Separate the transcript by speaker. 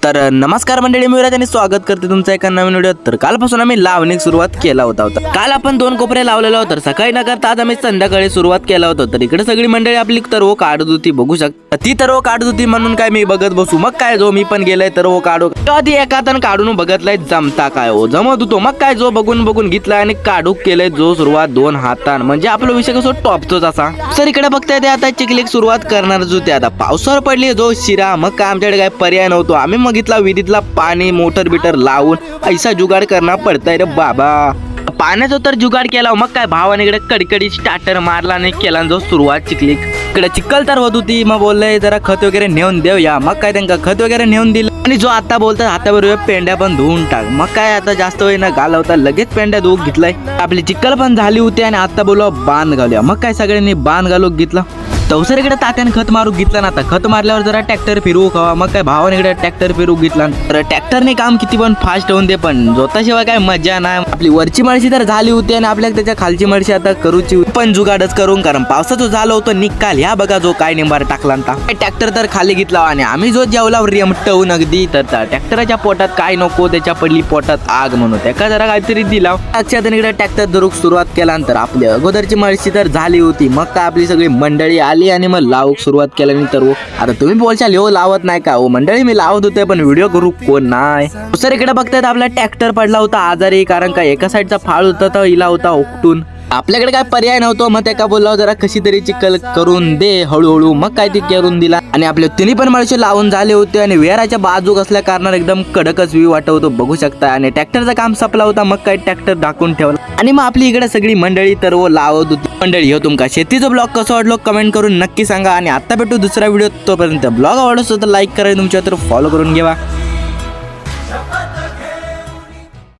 Speaker 1: तर नमस्कार मंडळी, मी विराज आणि स्वागत करते तुमचं एका नवीन व्हिडिओ। तर कालपासून आम्ही लावणीक सुरुवात केला होता। काल आपण 2 कोपरे लावलेला होता, सकाळी न करता आज आम्ही संध्याकाळी सुरुवात केला होता। तर इकडे सगळी मंडळी आपली तरव काढत होती, बघू शकता। ती तरव काढत होती म्हणून काय मी बघत बसू, मग काय जो मी पण गेलाय तरव काढू। आधी एका तण काढून बघतलाय जमता काय हो, जमत होतो। मग काय जो बघून घेतला आणि काढू केलंय जो सुरुवात 2 हातान, म्हणजे आपला विषय कसो टॉपचोच असा। सर इकडे बघताय ते आता चिखलीक सुरुवात करणारच होते। आता पावसावर पडली जो शिरा, मग काय आमच्याकडे काय पर्याय नव्हतो। आम्ही बघितला विहिरीतला पाणी मोटर बिटर लावून ऐसा जुगाड करणार पडताय रे बाबा। पाण्याचा तर जुगाड केला, मग काय भावाने इकडे कडकडी स्टार्टर मारला आणि केला जो सुरुवात चिखली। इकडे चिखल तर होत होती, मग बोलले जरा खत वगैरे नेऊन देऊया। मग काय त्यांना खत वगैरे नेऊन दिलं आणि जो आता बोलतात हाताबरोबर पेंड्या पण धुवून टाक। मग काय आता जास्त वेळ न घालवता लगेच पेंड्या धुवून घेतलाय। आपली चिखल पण झाली होती आणि आता बोलवा बांध घालूया। मग काय सगळ्यांनी बांध घालून घेतला। तवसर इकडे तात्याने खत मारू घेतला ना। आता खत मारल्यावर जरा ट्रॅक्टर फिरवू खावा। मग काय भावाने इकडे ट्रॅक्टर फिरवू घेतला। तर ट्रॅक्टरने काम किती पण फास्ट होऊन दे, पण जोताशिवाय काय मजा नाही। आपली वरची मळशी तर झाली होती आणि आपल्याला त्याच्या खालची मळशी आता करूची पण जुगाडच करून, कारण पावसाचं झालं होतं निकाल। ह्या बघा जो काय निंबार टाकला ट्रॅक्टर तर खाली घेतला आणि आम्ही जो जेवला रेमटवून अगदी। तर ट्रॅक्टरच्या पोटात काय नको त्याच्या पडली पोटात आग म्हणून त्याका जरा काहीतरी दिला। अक्षात इकडे ट्रॅक्टर धरूक सुरुवात केल्यानंतर आपली अगोदरची मळशी तर झाली होती। मग काय आपली सगळी मंडळी आणि मग लावूक सुरुवात केल्यानंतर आता तुम्ही बोलशाल हो लावत नाही का हो, मंडळी मी लावत होते पण व्हिडिओ करू कोण नाही। सर इकडे बघतायत आपला ट्रॅक्टर पडला होता आजारी, कारण का एका साईडचा फाळ होता तर हिला होता उपटून। आपल्याकडे काय पर्याय नव्हतो, मग त्या का बोलला जरा कशी तरी चिखल करून दे हळूहळू। मग काय ती करून दिला आणि आपले तिन्ही पण मळशे लावून झाले होते आणि वेराच्या बाजूक असल्या कारणाने एकदम कडकच व्ह्यू वाटत होतो, बघू शकता। आणि ट्रॅक्टरचं काम संपला होता, मग काय ट्रॅक्टर ढाकून ठेवला आणि मग आपली इकडे सगळी मंडळी तर लावत होती। मंडळी हो तुमका शेतीचा ब्लॉग कसं वाटलो कमेंट करून नक्की सांगा। आणि आता भेटू दुसरा व्हिडिओ, तोपर्यंत ब्लॉग आवडतो तर लाईक करा, तुमच्या तर फॉलो करून घ्या।